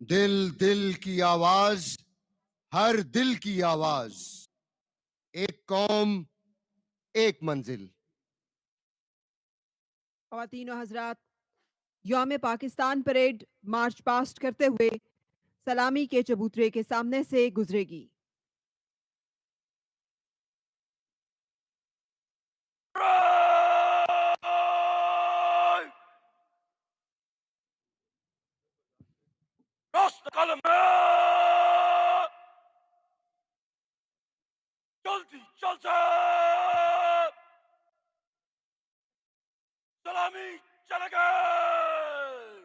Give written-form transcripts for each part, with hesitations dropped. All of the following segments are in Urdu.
دل دل کی آواز، ہر دل کی آواز، ایک قوم ایک منزل۔ خواتین و حضرات، یوم پاکستان پریڈ مارچ پاسٹ کرتے ہوئے سلامی کے چبوترے کے سامنے سے گزرے گی۔ جلدی چلتے سلامی چلے گئے،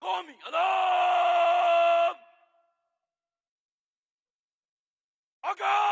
قومی علام آگاہ،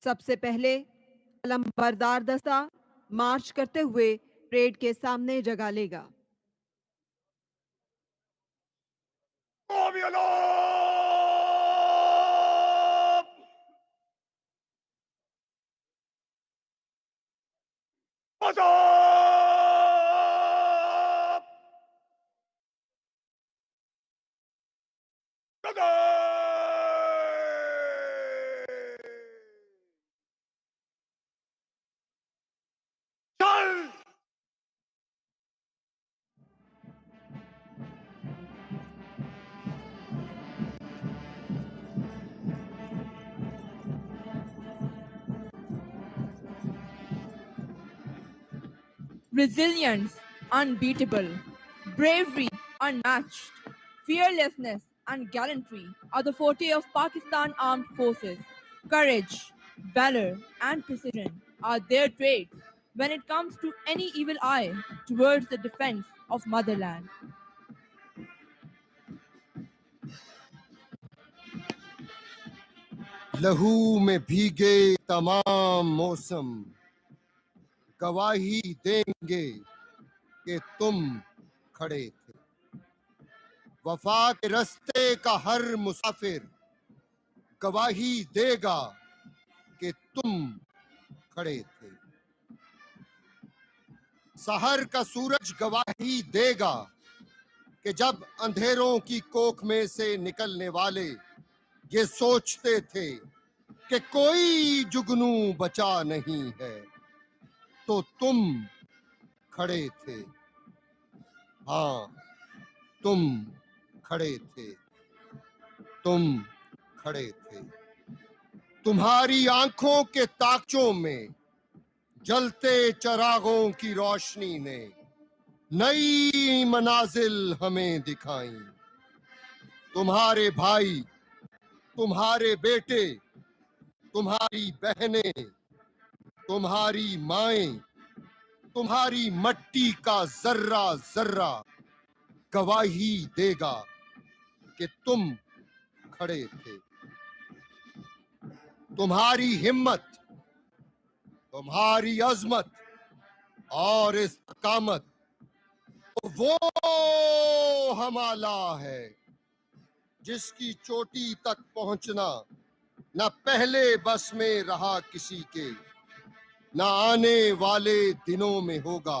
سب سے پہلے علم بردار دستہ مارچ کرتے ہوئے پریڈ کے سامنے جگہ لے گا۔ قومی علام آداب گدے، چل Resilience unbeatable, bravery unmatched, fearlessness and gallantry are the forte of Pakistan Armed Forces. Courage, valor and precision are their traits when it comes to any evil eye towards the defense of motherland. لہو میں بھیگے تمام موسم گواہی دیں گے کہ تم کھڑے تھے۔ وفا کے رستے کا ہر مسافر گواہی دے گا کہ تم کھڑے تھے۔ سحر کا سورج گواہی دے گا کہ جب اندھیروں کی کوکھ میں سے نکلنے والے یہ سوچتے تھے کہ کوئی جگنو بچا نہیں ہے، تو تم کھڑے تھے۔ ہاں، تم کھڑے تھے، تم کھڑے تھے۔ تمہاری آنکھوں کے تاکچوں میں جلتے چراغوں کی روشنی نے نئی منازل ہمیں دکھائیں۔ تمہارے بھائی، تمہارے بیٹے، تمہاری بہنیں، تمہاری مائیں، تمہاری مٹی کا ذرہ ذرہ گواہی دے گا کہ تم کھڑے تھے۔ تمہاری ہمت، تمہاری عظمت اور استقامت وہ ہمالہ ہے جس کی چوٹی تک پہنچنا نہ پہلے بس میں رہا کسی کے، نہ آنے والے دنوں میں ہوگا۔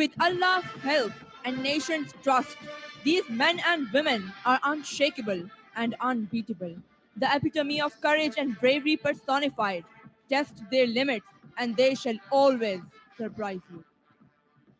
With Allah's help and nation's trust, these men and women are unshakable and unbeatable. The epitome of courage and bravery personified. Test their limits and they shall always surprise you.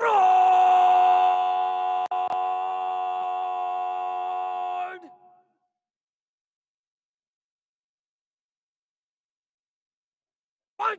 Lord! Fight!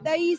23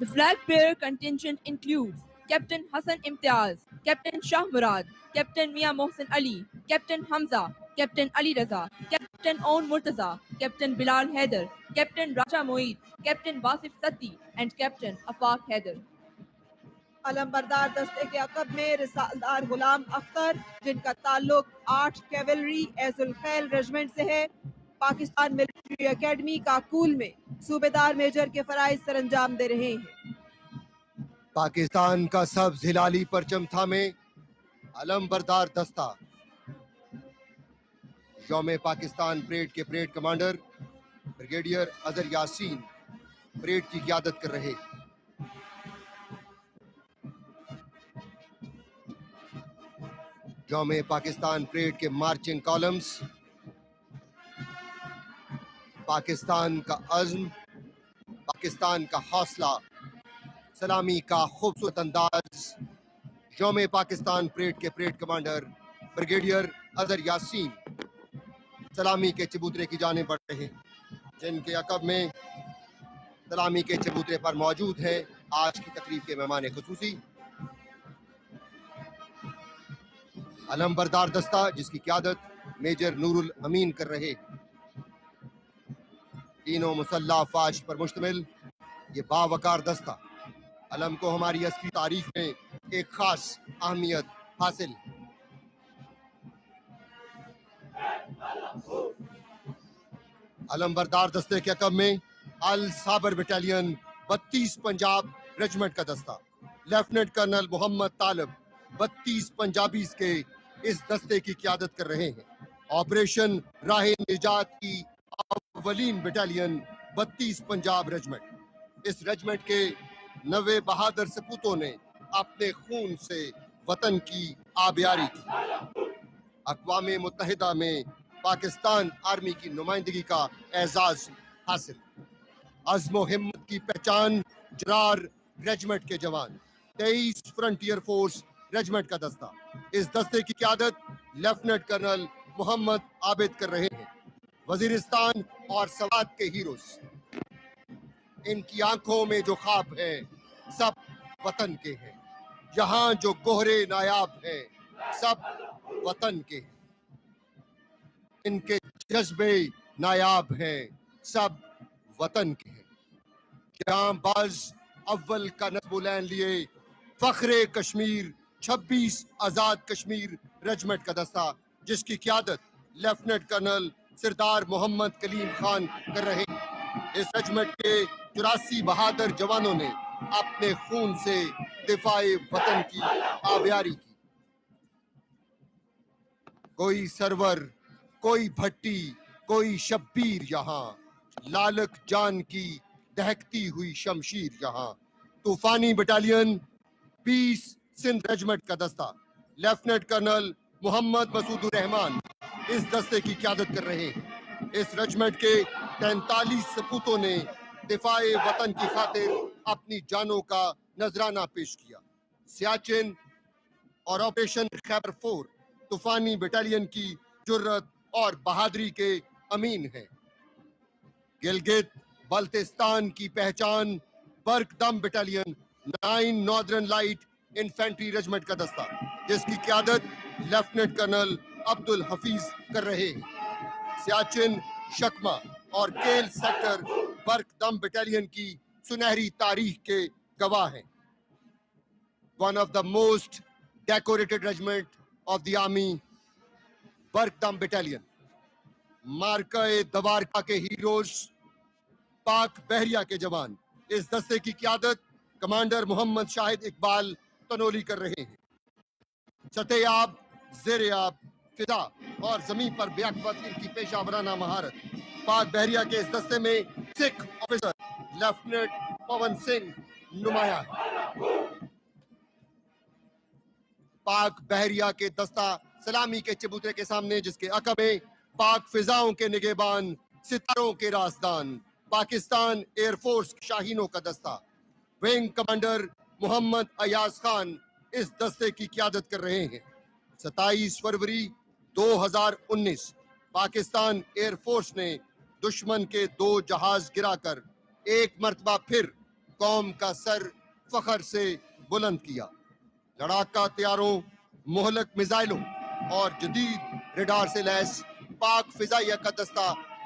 The flag bearer contingent includes Captain Hassan Imtiaz, Captain Shah Murad, Captain Mia Mohsen Ali, Captain Hamza, Captain Ali Raza, Captain Own Murtaza, Captain Bilal Haider, Captain Raja Moeed, Captain Wasif Sati, and Captain Afaq Haider. علمبردار دستے کے عقب میں رسالدار غلام اختر جن کا تعلق 8 کیولری ایز الخیل ریجمنٹ سے ہے، پاکستان ملٹری اکیڈمی کاکول میں صوبیدار میجر کے فرائض سر انجام دے رہے ہیں۔ پاکستان کا سبز ہلالی پرچم تھامے علمبردار دستہ یوم پاکستان پریڈ کے parade commander brigadier Azhar Yasin parade کی قیادت کر رہے۔ یوم پاکستان پریڈ کے مارچنگ کالمز، پاکستان کا عزم، پاکستان کا حوصلہ، سلامی کا خوبصورت انداز۔ یوم پاکستان پریڈ کے parade commander brigadier Azhar Yasin سلامی کے چبوترے کی جانب بڑھ رہے ہیں، جن کے عقب میں سلامی کے چبوترے پر موجود ہیں آج کی تقریب کے مہمان خصوصی علمبردار دستہ، جس کی قیادت میجر نور الامین کر رہے۔ تینوں مسلح افواج پر مشتمل یہ باوقار دستہ علم کو ہماری عسکری تاریخ میں ایک خاص اہمیت حاصل ہے۔ علمبردار دستے کے عقب میں الصابر بٹالین 32 پنجاب ریجمنٹ کا دستہ، لیفٹیننٹ کرنل محمد طالب 32 پنجابیز کے اس دستے کی قیادت کر رہے ہیں۔ آپریشن راہ نجات کی اولین بٹالین 32 پنجاب ریجمنٹ، اس ریجمنٹ کے 90 بہادر سپوتوں نے اپنے خون سے وطن کی آبیاری کی، اقوام متحدہ میں پاکستان آرمی کی نمائندگی کا اعزاز حاصل۔ عزم و ہمت کی پہچان جرار ریجمنٹ کے جوان 23 فرنٹیئر فورس ریجمنٹ کا دستہ، اس دستے کی قیادت لیفٹیننٹ کرنل محمد عابد کر رہے ہیں۔ وزیرستان اور سوات کے ہیروز، ان کی آنکھوں میں جو خواب ہیں سب وطن کے ہیں، یہاں جو گوہرے نایاب ہیں سب وطن کے ہیں، ان کے جذبے نایاب ہیں سب وطن کے ہیں۔ جہاں باز اول کا نصب العین لیے فخر کشمیر 26 آزاد کشمیر ریجمنٹ کا دستہ، جس کی قیادت لیفٹیننٹ کرنل سردار محمد کلیم خان کر رہے ہیں۔ اس ریجمنٹ کے 84 بہادر جوانوں نے اپنے خون سے دفاع وطن کی آبیاری کی۔ کوئی سرور، کوئی بھٹی، کوئی شبیر یہاں، لالک جان کی دہکتی ہوئی شمشیر یہاں۔ طوفانی بٹالین 20 سندھ ریجمنٹ کا دستہ، لیفٹیننٹ کرنل محمد مسعود الرحمان اس دستے کی قیادت کر رہے ہیں۔ اس ریجمنٹ کے 43 سپوتوں نے دفاع وطن کی خاطر اپنی جانوں کا نذرانہ پیش کیا۔ سیاچن اور آپریشن خیبر 4 طوفانی بٹالین کی جرت اور بہادری کے امین ہیں۔ گلگت بلتستان کی پہچان برق دم battalion 9 northern light infantry regiment کا دستہ، جس کی قیادت لیفٹیننٹ کرنل عبد الحفیظ کر رہے ہیں۔ سیاچن، شکما اور کیل سیکٹر برق دم بٹالین کی سنہری تاریخ کے گواہ ہیں۔ One of the most decorated regiment of the army, برق دم بٹالین، مارکہ دوارکا کے ہیروز، پاک بحریہ کے جوان، اس دستے کی قیادت کمانڈر محمد شاہد اقبال تنولی کر رہے ہیں۔ سطح آب، زیر آب، فضا اور زمین پر بیاقبت ان کی پیشہ ورانہ مہارت۔ پاک بحریہ کے اس دستے میں سکھ آفیسر لیفٹیننٹ پون سنگھ نمایاں ہے۔ پاک بحریہ کے دستہ سلامی کے چبوترے کے سامنے، جس کے عقب میں پاک فضاؤں کے نگہبان، ستاروں کے رازدان، پاکستان ایئر فورس شاہینوں کا دستہ، ونگ کمانڈر محمد ایاز خان اس دستے کی قیادت کر رہے ہیں۔ 27 فروری 2019 پاکستان ایئر فورس نے دشمن کے 2 جہاز گرا کر ایک مرتبہ پھر قوم کا سر فخر سے بلند کیا۔ لڑاکا طیاروں، مہلک میزائلوں اور جدید ریڈار سے لیس پاک فضائیہ کا دستہ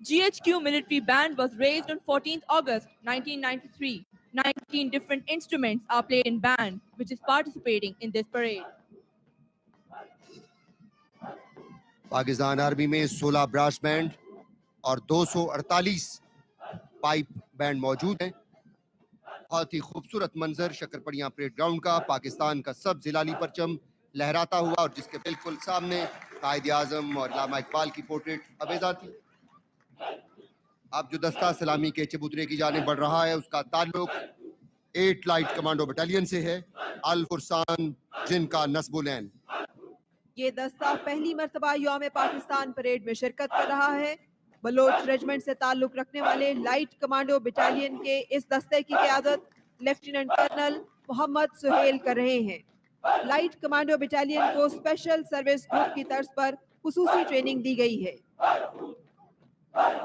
GHQ military band was raised on 14th August 1993. 19 different instruments are played in band, which is participating in this parade. Pakistan army میں 16 براس بینڈ اور 248 پائپ بینڈ موجود ہیں. بہت ہی خوبصورت منظر شکرپڑیاں پریڈ گراؤنڈ کا. پاکستان کا سبز ہلالی پرچم لہراتا ہوا اور جس کے بالکل سامنے قائد اعظم اور علامہ اقبال کی پورٹریٹ ابیضا تھی. اب جو دستہ سلامی کے چبوترے کی جانب بڑھ رہا ہے اس کا تعلق 8 لائٹ کمانڈو بٹالین سے ہے، الفرسان، جن کا نصب العین. یہ دستہ پہلی مرتبہ یوم پاکستان پریڈ میں شرکت کر رہا ہے. بلوچ ریجمنٹ سے تعلق رکھنے والے لائٹ کمانڈو بٹالین کے اس دستے کی قیادت لیفٹیننٹ کرنل محمد سہیل کر رہے ہیں. لائٹ کمانڈو بٹالین کو اسپیشل سروس گروپ کی طرز پر خصوصی ٹریننگ دی گئی ہے.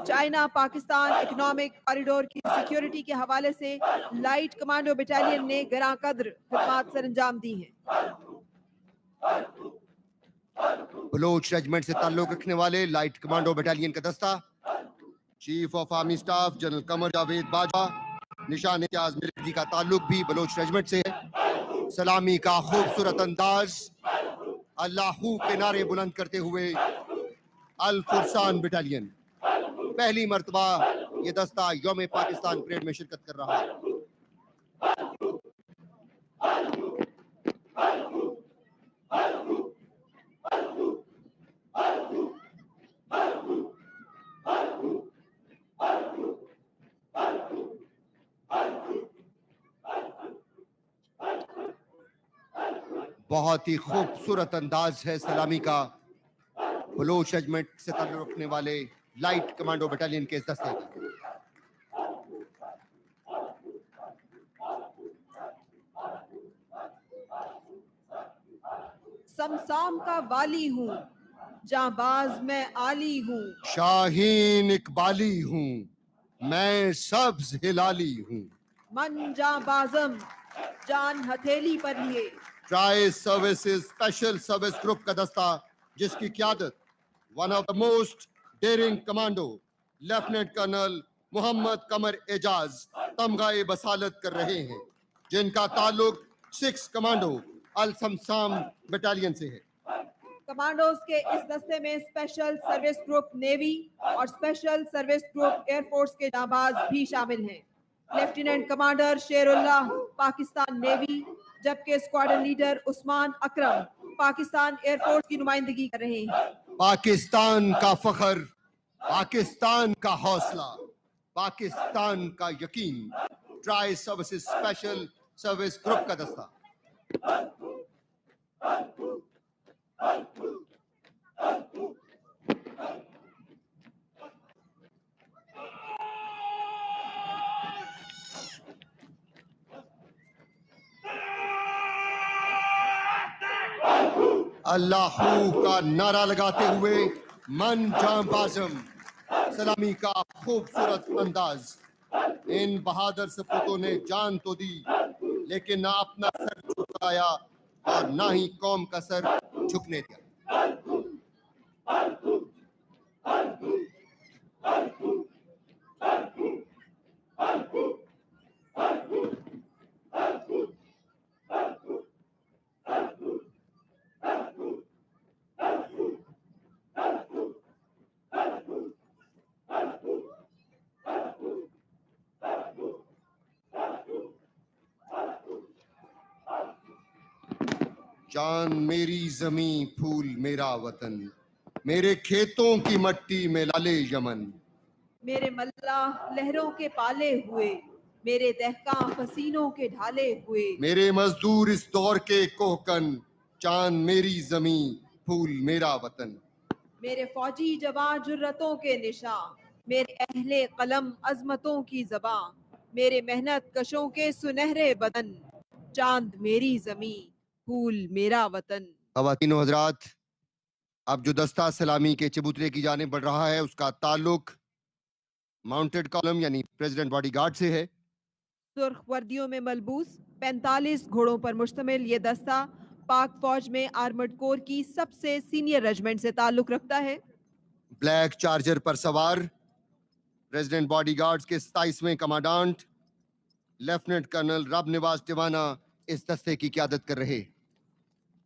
چائنا پاکستان اکنامک کوریڈور کی سیکیورٹی کے حوالے سے لائٹ کمانڈو بٹالین نے گراں قدر خدمات سر انجام دی ہیں. بلوچ ریجمنٹ سے تعلق رکھنے والے لائٹ کمانڈو بٹالین کا دستہ chief of army staff general Qamar Javed Bajwa, نشان امتیاز ملٹری کا تعلق بھی بلوچ ریجمنٹ سے ہے. سلامی کا خوبصورت انداز، اللہ کے نعرے بلند کرتے ہوئے الفرسان بٹالین پہلی مرتبہ یہ دستہ یوم پاکستان پریڈ میں شرکت کر رہا ہے. بہت ہی خوبصورت انداز ہے سلامی کا بلوچ ریجمنٹ سے تعلق رکھنے والے لائٹ کمانڈو بٹالین کے اس دستے کا. سمسام کا والی ہوں، جاں باز میں عالی ہوں، شاہین اقبالی ہوں، میں سبز ہلالی ہوں، من جاں بازم جان ہتھیلی پر لیے. Tri services special service group کا دستہ جس کی قیادت one of the most daring commando lieutenant colonel Muhammad Qamar Ejaz تمغہ بصالت کر رہے ہیں، جن کا تعلق 6 کمانڈو السمسام بٹالین سے ہے. کمانڈوز کے اس دستے میں اسپیشل سروس گروپ نیوی اور special service group air force کے جانباز بھی شامل ہیں. لیفٹیننٹ کمانڈر شیر اللہ پاکستان نیوی، جبکہ اسکواڈرن لیڈر عثمان اکرم پاکستان ایئر فورس کی نمائندگی کر رہے ہیں. پاکستان کا فخر، پاکستان کا حوصلہ، پاکستان کا یقین، try services special service group کا دستہ. اللہ کا نعرہ لگاتے ہوئے من جاں بازم، سلامی کا خوبصورت انداز. ان بہادر سپوتوں نے جان تو دی لیکن نہ اپنا سر جھکایا اور نہ ہی قوم کا سر جھکنے دیا. جان میری زمیں پھول میرا وطن، میرے کھیتوں کی مٹی میں لالے یمن. میرے ملاح لہروں کے پالے ہوئے، میرے دہقاں پسینوں کے ڈھالے ہوئے. میرے مزدور اس دور کے کوہکن، چاند میری زمیں پھول میرا وطن. میرے فوجی جواں جرتوں کے نشاں، میرے اہل قلم عظمتوں کی زباں، میرے محنت کشوں کے سنہرے بدن، چاند میری زمیں پھول میرا وطن. خواتین و حضرات، اب جو دستہ سلامی کے چبوترے کی جانب بڑھ رہا ہے اس کا تعلق ماؤنٹڈ کالم یعنی پریزیڈنٹ باڈی گارڈ سے ہے. سرخ وردیوں میں ملبوس 45 گھوڑوں پر مشتمل یہ دستہ پاک فوج میں آرمڈ کور کی سب سے سینئر ریجمنٹ سے تعلق رکھتا ہے. بلیک چارجر پر سوار پریزیڈنٹ باڈی گارڈز کے 27ویں کمانڈانٹ لیفٹیننٹ کرنل رب نواز ٹیوانہ اس دستے کی قیادت کر رہے.